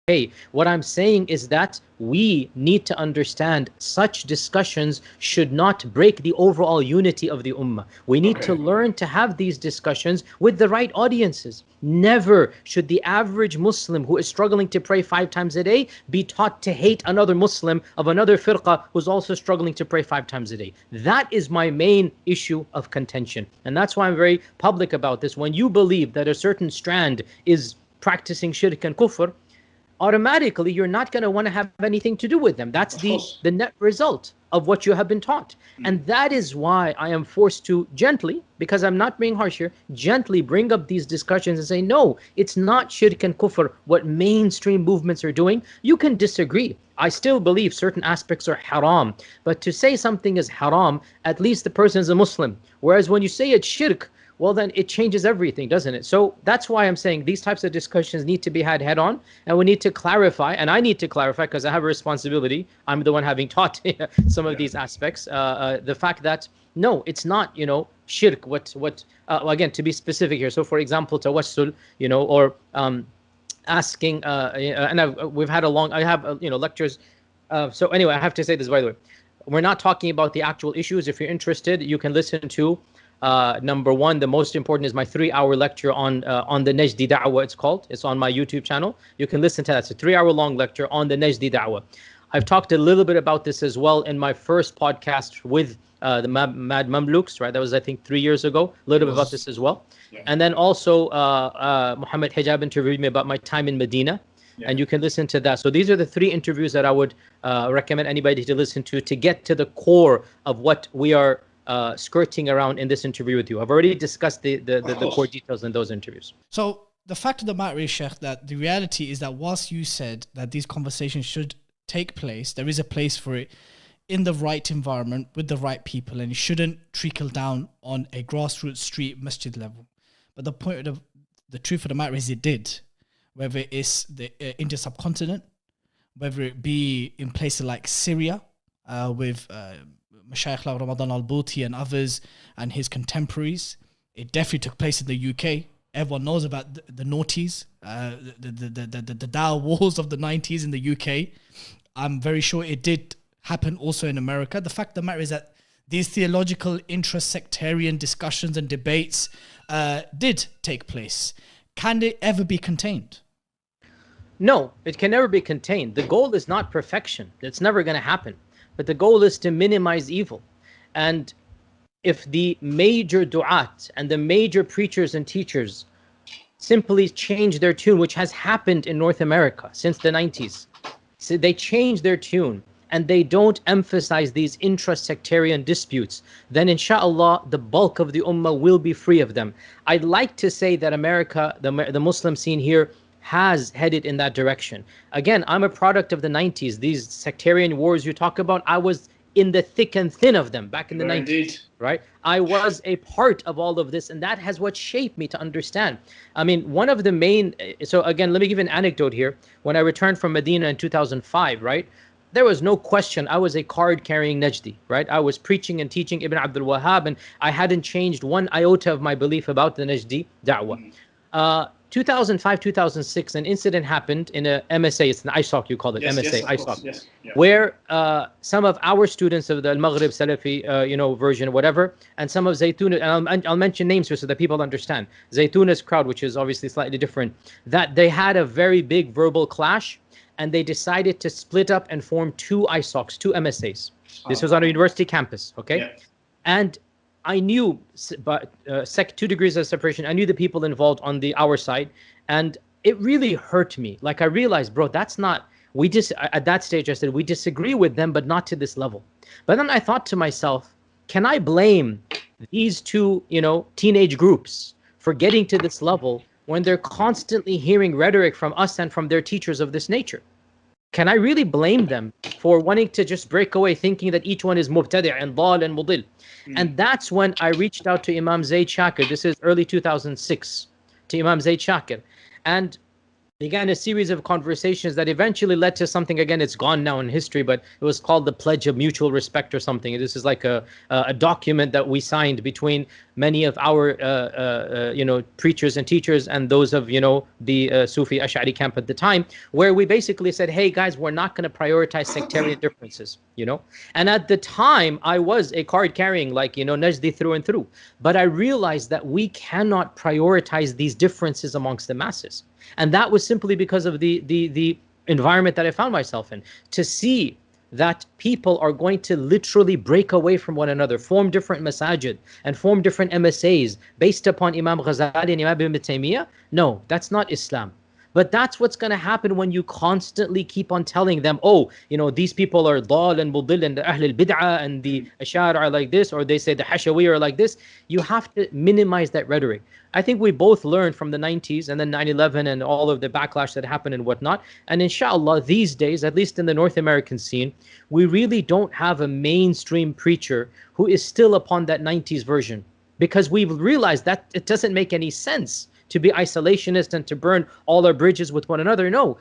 okay. What I'm saying is that we need to understand such discussions should not break the overall unity of the ummah. We need to learn to have these discussions with the right audiences. Never should the average Muslim who is struggling to pray 5 times a day be taught to hate another Muslim of another firqa who's also struggling to pray 5 times a day. That is my main issue of contention. And that's why I'm very public about this. When you believe that a certain strand is practicing shirk and kufr, automatically you're not going to want to have anything to do with them. That's the net result of what you have been taught. And that is why I am forced to gently, because I'm not being harsh here, gently bring up these discussions and say, no, it's not shirk and kufr what mainstream movements are doing. You can disagree. I still believe certain aspects are haram, but to say something is haram, at least the person is a Muslim. Whereas when you say it's shirk, well, then it changes everything, doesn't it? So that's why I'm saying these types of discussions need to be had head on, and we need to clarify, and I need to clarify because I have a responsibility. I'm the one having taught some of these aspects. The fact that, no, it's not, shirk, again, to be specific here. So for example, tawassul, or asking, and we've had I have, lectures. So anyway, I have to say this, by the way. We're not talking about the actual issues. If you're interested, you can listen to number one, the most important is my 3-hour lecture on the Najdi Da'wah, it's called. It's on my YouTube channel. You can listen to that. It's a 3-hour long lecture on the Najdi Da'wah. I've talked a little bit about this as well in my first podcast with the Mad Mamluks, right? That was, I think, 3 years ago. A little bit about this as well. Yeah. And then also Muhammad Hijab interviewed me about my time in Medina. Yeah. And you can listen to that. So these are the 3 interviews that I would recommend anybody to listen to get to the core of what we are skirting around in this interview with you. I've already discussed the core details in those interviews. So the fact of the matter is, Sheikh, that the reality is that whilst you said that these conversations should take place, there is a place for it in the right environment with the right people, and it shouldn't trickle down on a grassroots street masjid level. But the truth of the matter is it did, whether it's the Indian subcontinent, whether it be in places like Syria with Mashaykh like Ramadan al-Bouti and others and his contemporaries. It definitely took place in the UK. Everyone knows about the noughties, the Dawah wars of the 90s in the UK. I'm very sure it did happen also in America. The fact of the matter is that these theological intra-sectarian discussions and debates did take place. Can they ever be contained? No, it can never be contained. The goal is not perfection. It's never going to happen. But the goal is to minimize evil. And if the major du'at and the major preachers and teachers simply change their tune, which has happened in North America since the 90s, so they change their tune and they don't emphasize these intra-sectarian disputes, then inshallah the bulk of the ummah will be free of them. I'd like to say that America, the Muslim scene here, has headed in that direction. Again, I'm a product of the 90s. These sectarian wars you talk about, I was in the thick and thin of them back in the 90s. Indeed. Right? I was a part of all of this, and that has what shaped me to understand. I mean, one of the main, so again, let me give you an anecdote here. When I returned from Medina in 2005, right, there was no question I was a card-carrying Najdi, right? I was preaching and teaching Ibn Abdul Wahhab, and I hadn't changed one iota of my belief about the Najdi Da'wah. 2005, 2006, an incident happened in a MSA. It's an ISOC, you call it, MSA, ISOC, yes, yeah. Where some of our students of the Al-Maghrib Salafi, version, whatever, and some of Zaytuna, and I'll mention names here so that people understand. Zaytuna's crowd, which is obviously slightly different, that they had a very big verbal clash, and they decided to split up and form 2 ISOCs, 2 MSAs. This was on a university campus, okay? Yeah. And I knew, but 2 degrees of separation, I knew the people involved on our side, and it really hurt me. Like I realized, bro, that's not, at that stage I said, we disagree with them, but not to this level. But then I thought to myself, can I blame these 2, teenage groups for getting to this level when they're constantly hearing rhetoric from us and from their teachers of this nature? Can I really blame them for wanting to just break away, thinking that each one is mubtadi' and dal and mudil? And that's when I reached out to Imam Zaid Shakir. This is early 2006, to Imam Zaid Shakir. And began a series of conversations that eventually led to something. Again, it's gone now in history, but it was called the Pledge of Mutual Respect or something. This is like a document that we signed between many of our preachers and teachers and those of the Sufi Ash'ari camp at the time, where we basically said, hey guys, we're not going to prioritize sectarian differences. And at the time I was a card carrying, like Najdi through and through, but I realized that we cannot prioritize these differences amongst the masses. And that was simply because of the environment that I found myself in. To see that people are going to literally break away from one another, form different masajid, and form different MSAs based upon Imam Ghazali and Imam Ibn Taymiyyah, no, that's not Islam. But that's what's going to happen when you constantly keep on telling them, oh, these people are dhal and mudil and the Ahl al-Bid'ah and the Ash'ar are like this, or they say the Hashawi are like this. You have to minimize that rhetoric. I think we both learned from the 90s and then 9/11 and all of the backlash that happened and whatnot. And inshallah, these days, at least in the North American scene, we really don't have a mainstream preacher who is still upon that 90s version, because we've realized that it doesn't make any sense to be isolationist and to burn all our bridges with one another. No,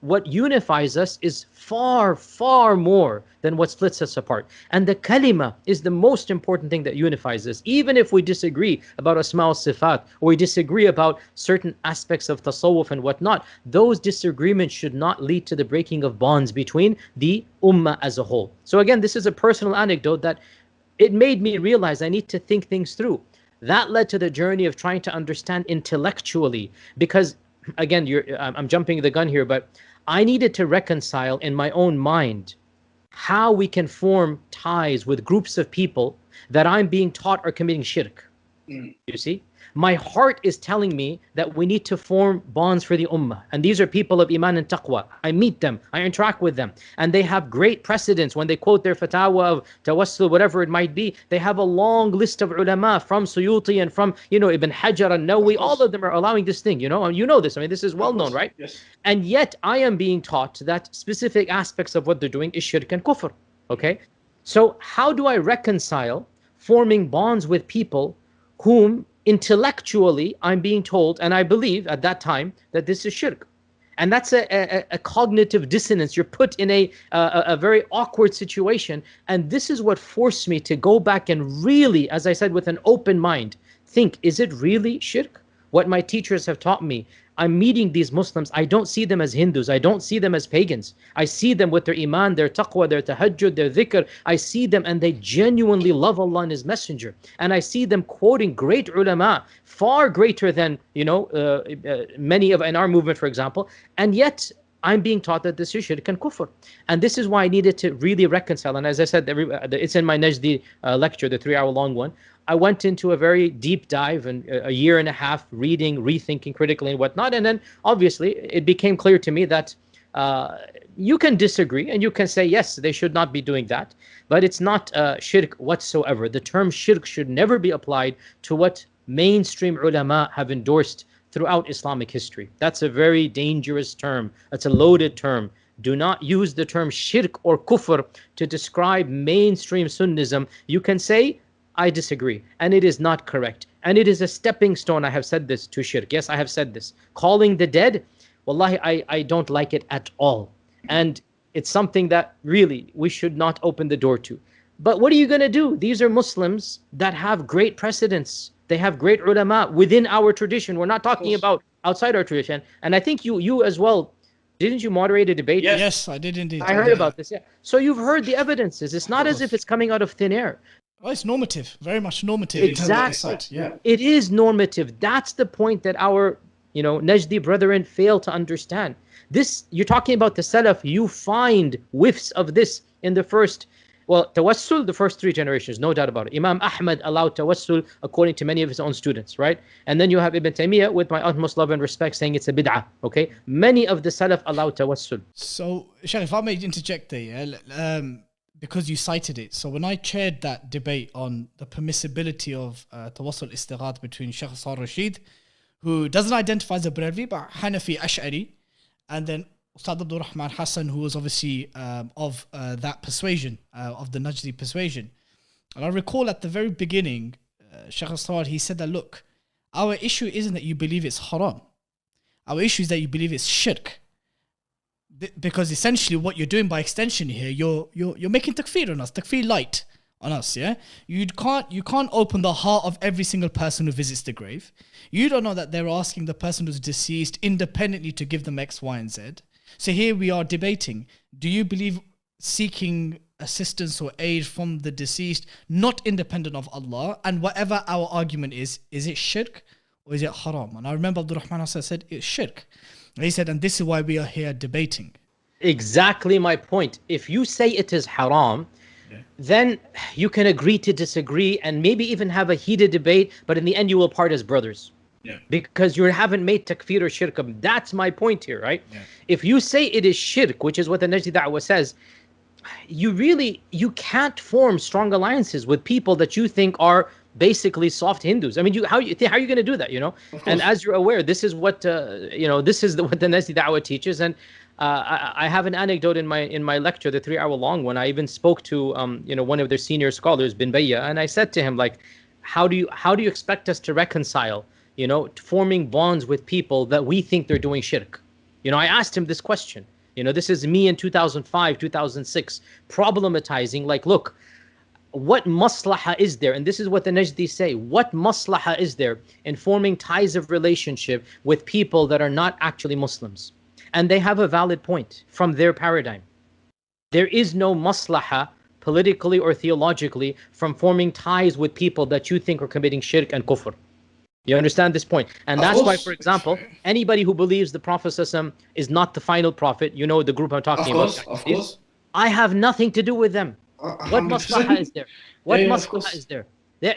what unifies us is far, far more than what splits us apart. And the kalima is the most important thing that unifies us. Even if we disagree about asma al sifat, or we disagree about certain aspects of tasawwuf and whatnot, those disagreements should not lead to the breaking of bonds between the ummah as a whole. So again, this is a personal anecdote that it made me realize I need to think things through. That led to the journey of trying to understand intellectually, because again, I'm jumping the gun here, but I needed to reconcile in my own mind how we can form ties with groups of people that I'm being taught are committing shirk. You see? My heart is telling me that we need to form bonds for the ummah. And these are people of iman and taqwa. I meet them, I interact with them, and they have great precedence. When they quote their fatwa of tawassul, whatever it might be, they have a long list of ulama from Suyuti and from, Ibn Hajar and Nawawi. All of them are allowing this thing, and you know this. I mean, this is well known, right? Yes. And yet I am being taught that specific aspects of what they're doing is shirk and kufr. Okay? So how do I reconcile forming bonds with people whom intellectually I'm being told, and I believe at that time, that this is shirk? And that's a cognitive dissonance. You're put in a very awkward situation. And this is what forced me to go back and really, as I said, with an open mind, think, is it really shirk? What my teachers have taught me. I'm meeting these Muslims. I don't see them as Hindus. I don't see them as pagans. I see them with their iman, their taqwa, their tahajjud, their dhikr. I see them and they genuinely love Allah and His Messenger. And I see them quoting great ulama, far greater than, many of in our movement, for example. And yet I'm being taught that this is shirk and kufr. And this is why I needed to really reconcile. And as I said, it's in my Najdi lecture, the 3-hour long one. I went into a very deep dive and a year and a half reading, rethinking critically and whatnot. And then obviously it became clear to me that you can disagree and you can say, yes, they should not be doing that. But it's not shirk whatsoever. The term shirk should never be applied to what mainstream ulama have endorsed throughout Islamic history. That's a very dangerous term. That's a loaded term. Do not use the term shirk or kufr to describe mainstream Sunnism. You can say, I disagree, and it is not correct. And it is a stepping stone, I have said this, to shirk. Yes, I have said this. Calling the dead, wallahi, I don't like it at all. And it's something that really we should not open the door to. But what are you going to do? These are Muslims that have great precedence. They have great ulama within our tradition. We're not talking about outside our tradition. And I think you as well, didn't you moderate a debate? Yes, I did indeed. I heard about this, yeah. So you've heard the evidences. It's not as if it's coming out of thin air. Well, it's normative, very much normative. Exactly. Yeah. It is normative. That's the point that our, Najdi brethren fail to understand. This, you're talking about the Salaf, you find whiffs of this in the first, Tawassul, the first 3 generations, no doubt about it. Imam Ahmad allowed Tawassul according to many of his own students, right? And then you have Ibn Taymiyyah, with my utmost love and respect, saying it's a bid'ah, okay? Many of the Salaf allowed Tawassul. So, Shaykh, if I may interject there, because you cited it. So when I chaired that debate on the permissibility of Tawassul Istighatha between Shaykh Sar Rashid, who doesn't identify as a Brahmi, but Hanafi Ash'ari, and then Ustad Abdul Rahman Hassan, who was obviously of that persuasion, of the Najdi persuasion. And I recall at the very beginning, Shaykh Sar, he said that, look, our issue isn't that you believe it's haram. Our issue is that you believe it's shirk. Because essentially what you're doing by extension here, you're making takfir on us, takfir light on us, yeah? You can't open the heart of every single person who visits the grave. You don't know that they're asking the person who's deceased independently to give them X, Y, and Z. So here we are debating. Do you believe seeking assistance or aid from the deceased not independent of Allah? And whatever our argument is it shirk or is it haram? And I remember Abdul Rahman said it's shirk. And he said, and this is why we are here debating. Exactly my point. If you say it is haram, then you can agree to disagree and maybe even have a heated debate, but in the end you will part as brothers. Yeah. Because you haven't made takfir or shirk. That's my point here, right? Yeah. If you say it is shirk, which is what the Najdi Da'wah says, you can't form strong alliances with people that you think are basically soft Hindus. I mean, how are you going to do that, you know? And as you're aware, this is what this is what the Najdi Da'wah teaches. And I have an anecdote in my lecture, the 3-hour long one. I even spoke to one of their senior scholars, Bin Bayya, and I said to him, like, how do you expect us to reconcile, forming bonds with people that we think they're doing shirk? I asked him this question. This is me in 2005, 2006, problematizing, like, look, what maslaha is there? And this is what the Najdi say. What maslaha is there in forming ties of relationship with people that are not actually Muslims? And they have a valid point from their paradigm. There is no maslaha, politically or theologically, from forming ties with people that you think are committing shirk and kufr. You understand this point? And that's why, for example, anybody who believes the Prophet ﷺ is not the final prophet, the group I'm talking about. Of course. I have nothing to do with them. What maslaha is there? What maslaha is there?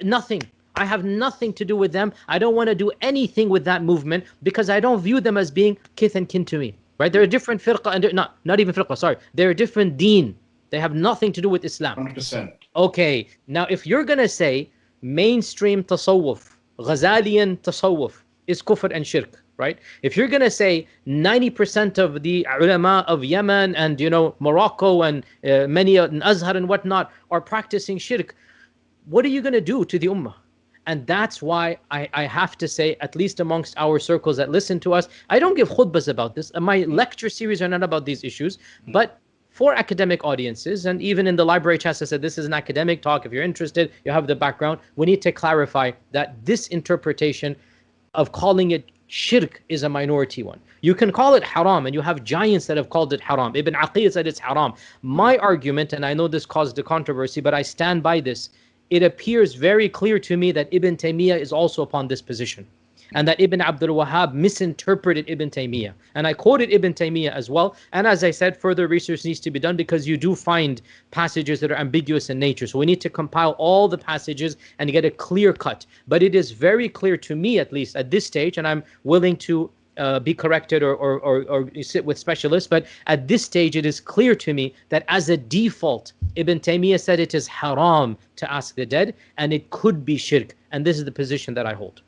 Nothing. I have nothing to do with them. I don't want to do anything with that movement because I don't view them as being kith and kin to me. Right? They're a different firqa, and not even firqa, sorry. They're a different deen. They have nothing to do with Islam. 100%. Okay, now if you're going to say mainstream tasawwuf, Ghazalian tasawwuf is kufr and shirk, right? If you're going to say 90% of the ulama of Yemen and, Morocco and many in Azhar and whatnot are practicing shirk, what are you going to do to the ummah? And that's why I have to say, at least amongst our circles that listen to us, I don't give khutbahs about this. My lecture series are not about these issues, but for academic audiences, and even in the library chats, I said this is an academic talk. If you're interested, you have the background. We need to clarify that this interpretation of calling it shirk is a minority one. You can call it haram, and you have giants that have called it haram. Ibn Aqil said it's haram. My argument, and I know this caused a controversy, but I stand by this. It appears very clear to me that Ibn Taymiyyah is also upon this position, and that Ibn Abdul Wahhab misinterpreted Ibn Taymiyyah. And I quoted Ibn Taymiyyah as well. And as I said, further research needs to be done because you do find passages that are ambiguous in nature. So we need to compile all the passages and get a clear cut. But it is very clear to me, at least at this stage, and I'm willing to be corrected or sit with specialists, but at this stage it is clear to me that as a default, Ibn Taymiyyah said it is haram to ask the dead, and it could be shirk, and this is the position that I hold.